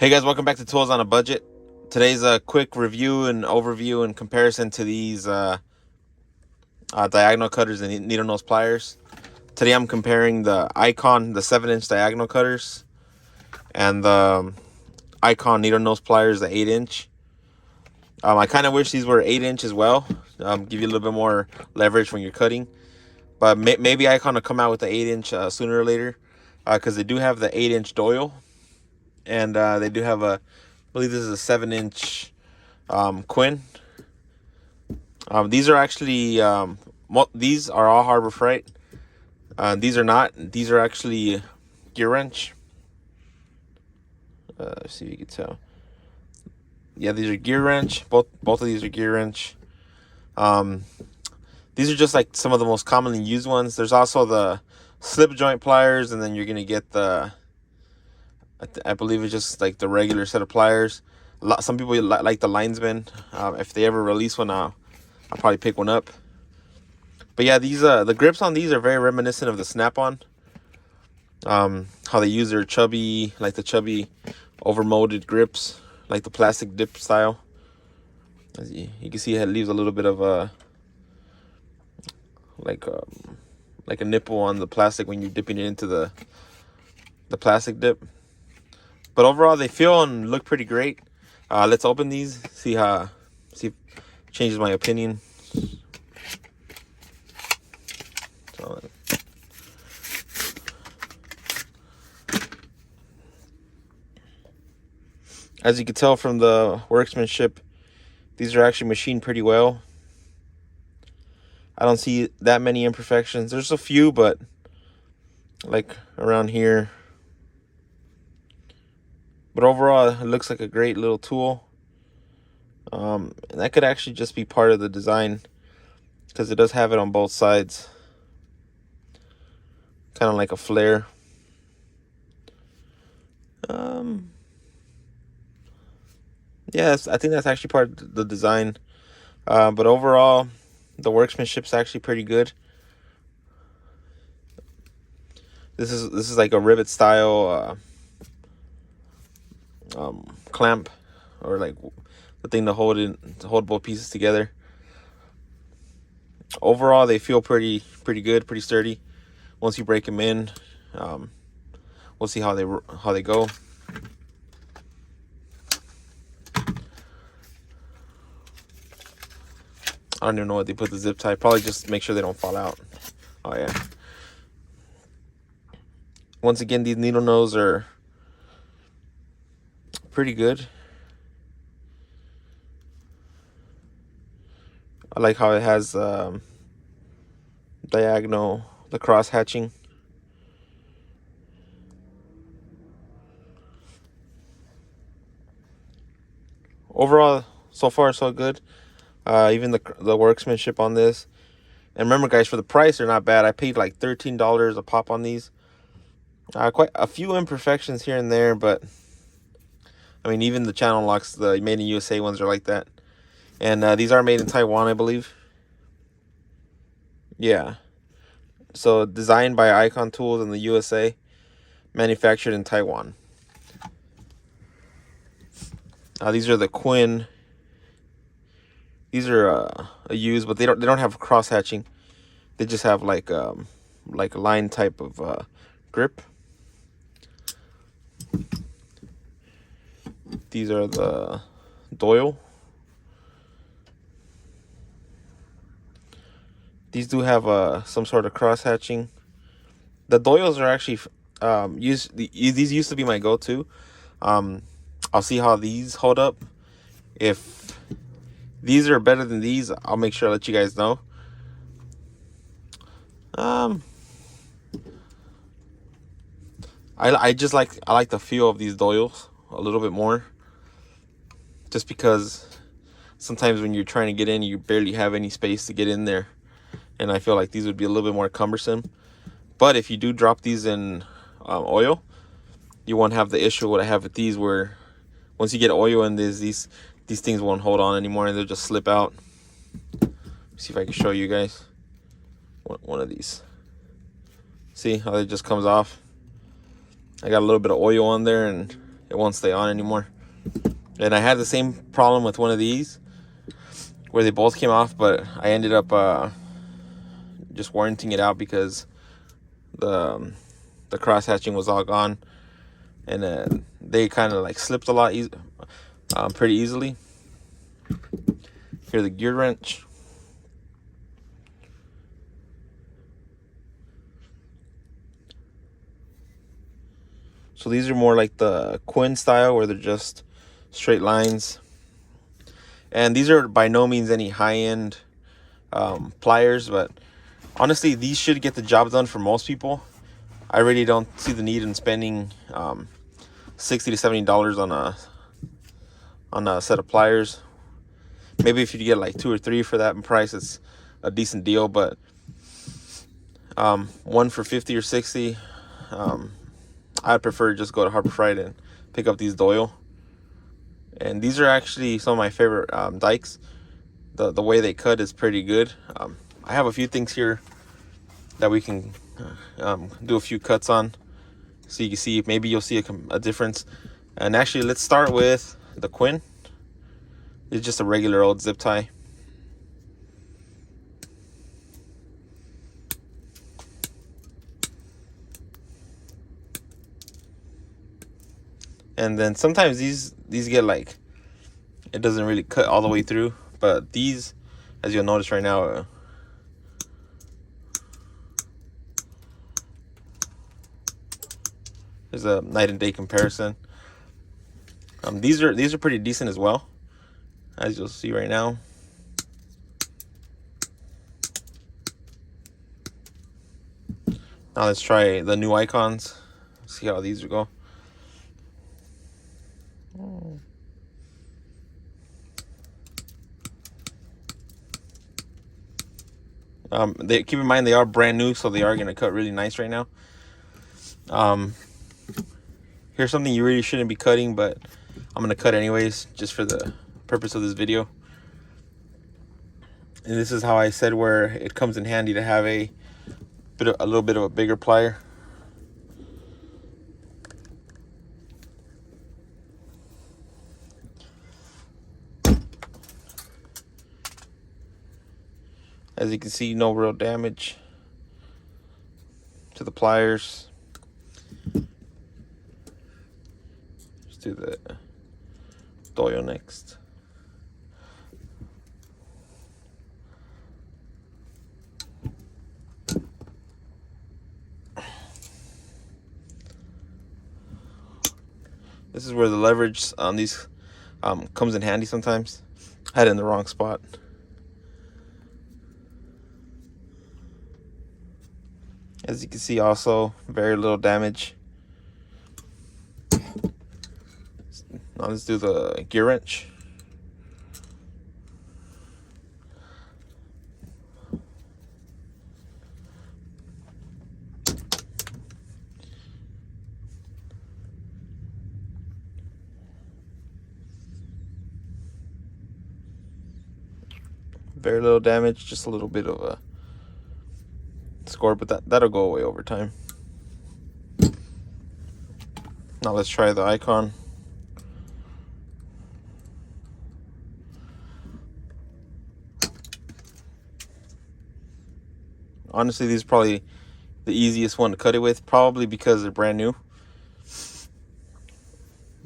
Hey guys, welcome back to Tools on a Budget. Today's a quick review and overview and comparison to these diagonal cutters and needle nose pliers. Today I'm comparing the Icon, the 7-inch diagonal cutters, and the Icon needle nose pliers, the 8-inch. I kind of wish these were 8-inch as well. Give you a little bit more leverage when you're cutting. But maybe Icon will come out with the 8-inch sooner or later, because they do have the 8-inch doyle, and they do have I believe this is a 7-inch Quinn. These are actually these are all Harbor Freight. These are not. These are actually gear wrench. See if you can tell. Yeah, these are gear wrench. Both of these are gear wrench. These are just like some of the most commonly used ones. There's also the slip joint pliers, and then you're gonna get the I believe it's just like the regular set of pliers. Some people like the linesman. If they ever release one, I'll probably pick one up. But yeah, these the grips on these are very reminiscent of the Snap-on. How they use their chubby, like the chubby overmolded grips, like the plastic dip style. As you can see, it leaves a little bit of a like a nipple on the plastic when you're dipping it into the plastic dip. But overall, they feel and look pretty great. Let's open these, see if it changes my opinion. So, as you can tell from the workmanship, these are actually machined pretty well. I don't see that many imperfections. There's a few, but like around here. But overall, it looks like a great little tool. And that could actually just be part of the design, because it does have it on both sides. Kind of like a flare. Yes, I think that's actually part of the design. But overall, the workmanship's actually pretty good. This is like a rivet style clamp, or like the thing to hold both pieces together. Overall, they feel pretty good, pretty sturdy. Once you break them in, we'll see how they go. I don't even know what they put the zip tie. Probably just make sure they don't fall out. Oh yeah. Once again, these needle nose are pretty good. I like how it has diagonal, the cross hatching. Overall, so far so good. Even the workmanship on this. And remember, guys, for the price, they're not bad. I paid like $13 a pop on these. Quite a few imperfections here and there, but I mean, even the channel locks, the made in USA ones, are like that. And these are made in Taiwan, I believe. Yeah. So designed by Icon Tools in the USA, manufactured in Taiwan. These are the Quinn. These are used, but they don't have cross hatching. They just have like a line type of grip. These are the doyle. These do have some sort of cross hatching. The doyles are actually these used to be my go-to. I'll see how these hold up. If these are better than these, I'll make sure I let you guys know. I like the feel of these doyles a little bit more, just because sometimes when you're trying to get in, you barely have any space to get in there, and I feel like these would be a little bit more cumbersome. But if you do drop these in oil, you won't have the issue what I have with these, where once you get oil in these things won't hold on anymore, and they'll just slip out. See if I can show you guys one of these. See how it just comes off? I got a little bit of oil on there, and it won't stay on anymore. And I had the same problem with one of these where they both came off, but I ended up just warranting it out because the cross hatching was all gone, and they kind of like slipped a lot pretty easily. Here's the gear wrench. So these are more like the Quinn style, where they're just straight lines. And these are by no means any high-end pliers, but honestly, these should get the job done for most people. I really don't see the need in spending $60 to $70 on a set of pliers. Maybe if you get like 2 or 3 for that price, it's a decent deal. But one for 50 or 60, I'd prefer to just go to Harbor Freight and pick up these Doyle. And these are actually some of my favorite dikes. The way they cut is pretty good. I have a few things here that we can do a few cuts on, so you can see, maybe you'll see a difference. And actually, let's start with the Quinn. It's just a regular old zip tie. And then sometimes these get like, it doesn't really cut all the way through, but these, as you'll notice right now, there's a night and day comparison. These are pretty decent as well, as you'll see right now. Now let's try the new icons. See how these go. Keep in mind they are brand new, so they are going to cut really nice right now. Here's something you really shouldn't be cutting, but I'm going to cut anyways, just for the purpose of this video. And this is how I said where it comes in handy to have a little bit of a bigger plier. As you can see, no real damage to the pliers. Let's do the Doyle next. This is where the leverage on these comes in handy sometimes. I had it in the wrong spot. As you can see, also very little damage. Now let's do the gear wrench. Very little damage, just a little bit of a score, but that'll go away over time. Now let's try the icon. Honestly, these are probably the easiest one to cut it with, probably because they're brand new.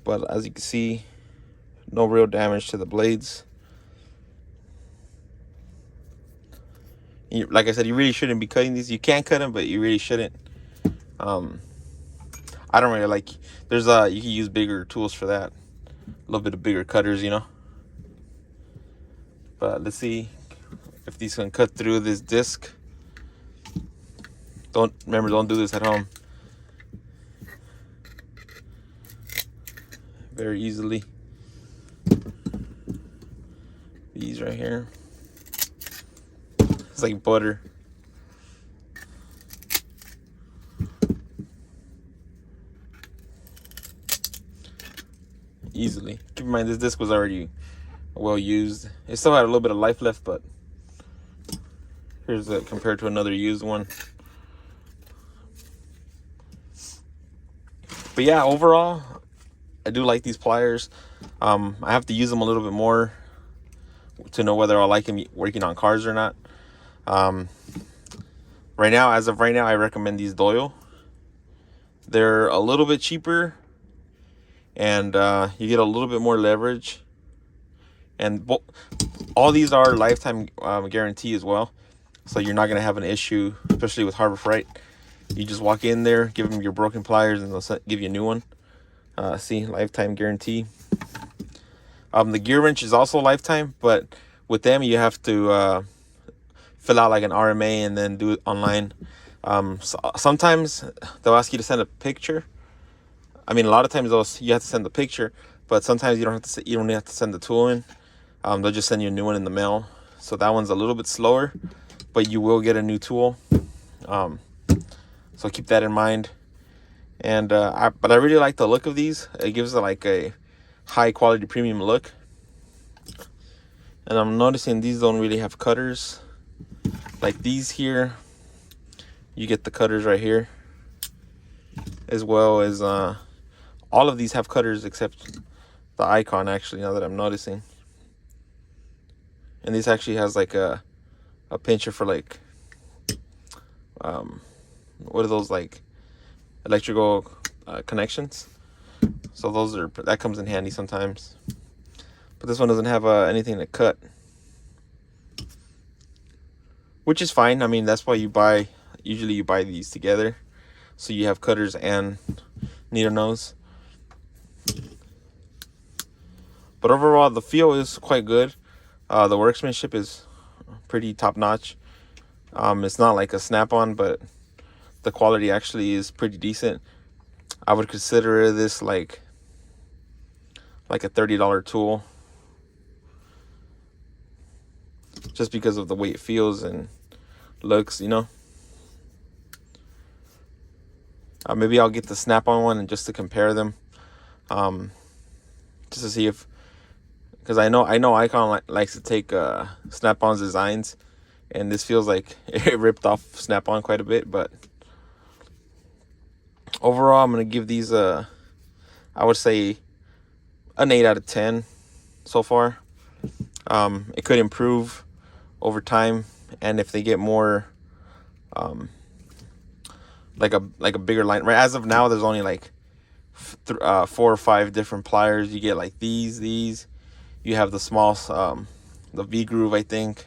But as you can see, no real damage to the blades. Like I said, you really shouldn't be cutting these. You can cut them, but you really shouldn't. I don't really like. You can use bigger tools for that. A little bit of bigger cutters, you know. But let's see if these can cut through this disc. Don't do this at home. Very easily. These right here. It's like butter. Easily. Keep in mind, this disc was already well used. It still had a little bit of life left, but here's it compared to another used one. But yeah, overall, do like these pliers. I have to use them a little bit more to know whether I like them working on cars or not. As of right now, I recommend these Doyle. They're a little bit cheaper, and you get a little bit more leverage. And all these are lifetime guarantee as well, so you're not gonna have an issue, especially with Harbor Freight. You just walk in there, give them your broken pliers, and they'll give you a new one. See, lifetime guarantee. The gear wrench is also lifetime, but with them you have to fill out like an RMA and then do it online. Sometimes they'll ask you to send a picture. I mean, a lot of times you have to send the picture, but sometimes you don't have to send the tool in. They'll just send you a new one in the mail. So that one's a little bit slower, but you will get a new tool. So keep that in mind. And but I really like the look of these. It gives it like a high quality premium look. And I'm noticing these don't really have cutters. Like these here, you get the cutters right here, as well as all of these have cutters except the Icon, actually, now that I'm noticing. And this actually has like a pincher for like what are those, like electrical connections. So that comes in handy sometimes. But this one doesn't have anything to cut, which is fine. I mean, that's why usually you buy these together, so you have cutters and needle nose. But overall, the feel is quite good. The workmanship is pretty top notch. It's not like a snap-on, but the quality actually is pretty decent. I would consider this like a $30 tool, just because of the way it feels and looks, you know. Maybe I'll get the snap-on one and just to compare them, just to see if, because I know Icon likes to take snap-on's designs, and this feels like it ripped off snap-on quite a bit. But overall, I'm gonna give these I would say an 8 out of 10 so far. It could improve over time, and if they get more like a bigger line. Right, as of now, there's only like 4 or 5 different pliers. You get like these. You have the small, the V groove, I think,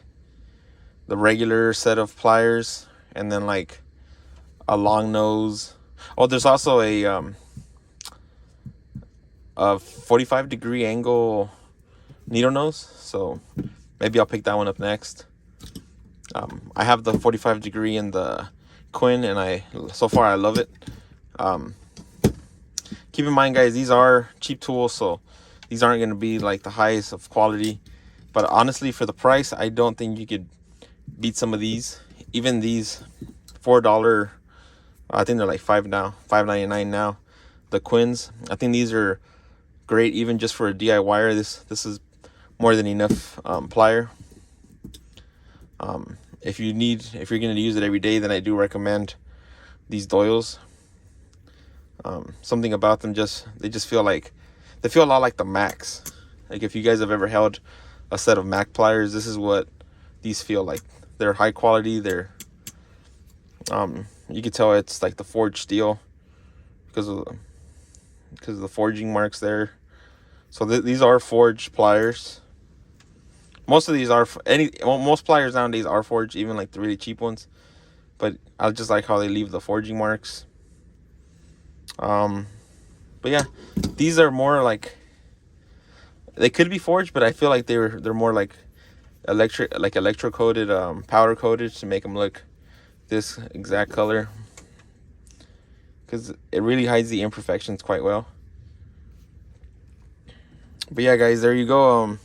the regular set of pliers, and then like a long nose. Oh, there's also a 45-degree angle needle nose. So maybe I'll pick that one up next. I have the 45-degree in the Quinn, and so far I love it. Keep in mind, guys, these are cheap tools, so these aren't going to be like the highest of quality. But honestly, for the price, I don't think you could beat some of these. Even these $4, I think they're like $5.99 now. The Quinns, I think these are great, even just for a DIYer. This is more than enough plier. If you're going to use it every day, then I do recommend these Doyles. Something about them, they feel a lot like the Macs. Like if you guys have ever held a set of Mac pliers, this is what these feel like. They're high quality. They're you can tell it's like the forged steel because of the forging marks there. So these are forged pliers. Most of these most pliers nowadays are forged, even like the really cheap ones. But I just like how they leave the forging marks. But yeah, these are more like, they could be forged, but I feel like they're more like electro coated, powder coated, to make them look this exact color, because it really hides the imperfections quite well. But yeah, guys, there you go.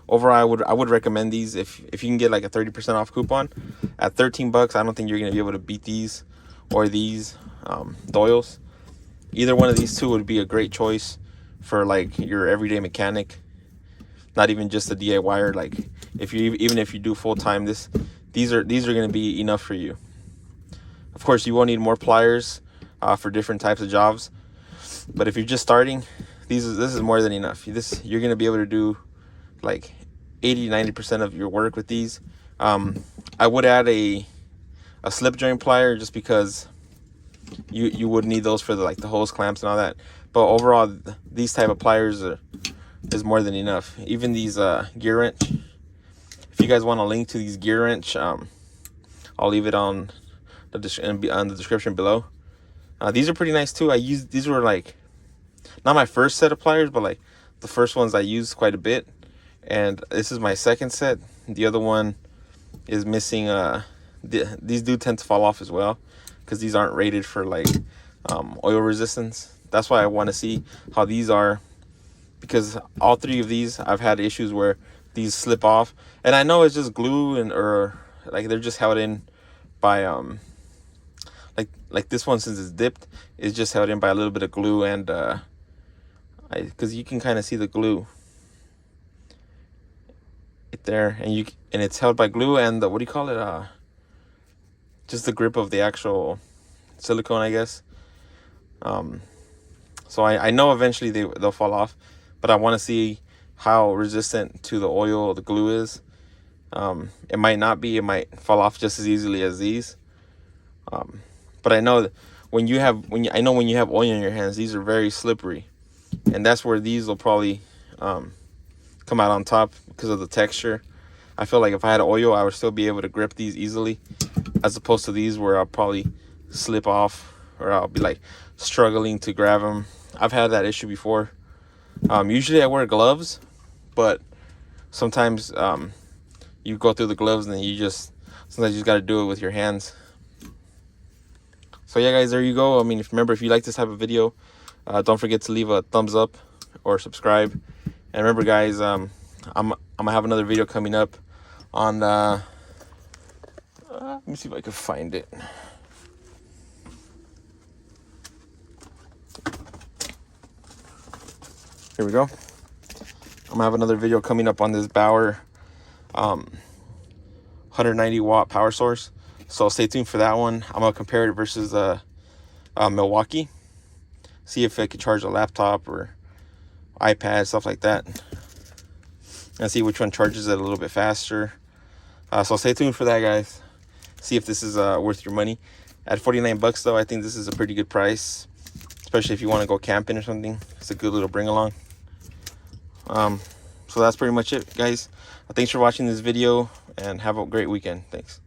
Overall, I would recommend these if you can get like a 30% off coupon at $13. I don't think you're gonna be able to beat these or these Doyles. Either one of these two would be a great choice for like your everyday mechanic, not even just a DIYer. Like even if you do full time, these are going to be enough for you. Of course, you will need more pliers for different types of jobs, but if you're just starting, this is more than enough. You're gonna be able to do like 80-90% of your work with these. I would add a slip joint plier just because you would need those for the hose clamps and all that. But overall, these type of pliers is more than enough. Even these gear wrench. If you guys want a link to these gear wrench, I'll leave it on the description below. These are pretty nice too. These were like not my first set of pliers, but like the first ones I used quite a bit. And this is my second set. The other one is missing. These do tend to fall off as well because these aren't rated for like oil resistance. That's why I want to see how these are, because all three of these I've had issues where these slip off, and I know it's just glue or like they're just held in by like this one, since it's dipped, is just held in by a little bit of glue, and because you can kind of see the glue right there, and it's held by glue and the, what do you call it, just the grip of the actual silicone, I guess. So I know eventually they'll fall off, but I want to see how resistant to the oil the glue is. It might not be. It might fall off just as easily as these. But I know that when you have oil in your hands, these are very slippery, and that's where these will probably come out on top because of the texture. I feel like if I had oil, I would still be able to grip these easily, as opposed to these where I'll probably slip off, or I'll be like struggling to grab them. I've had that issue before. Usually I wear gloves, but sometimes you go through the gloves and then sometimes you just got to do it with your hands. So yeah, guys, there you go. I mean, remember, if you like this type of video, don't forget to leave a thumbs up or subscribe. And remember, guys, I'm gonna have another video coming up on let me see if I can find it. Here we go. I'm gonna have another video coming up on this Bauer 190 watt power source, so stay tuned for that one. I'm gonna compare it versus Milwaukee, see if it could charge a laptop or iPad, stuff like that, and see which one charges it a little bit faster. So stay tuned for that, guys. See if this is worth your money. At 49 bucks though, I think this is a pretty good price, especially if you want to go camping or something. It's a good little bring along. So that's pretty much it, guys. Thanks for watching this video, and have a great weekend. Thanks.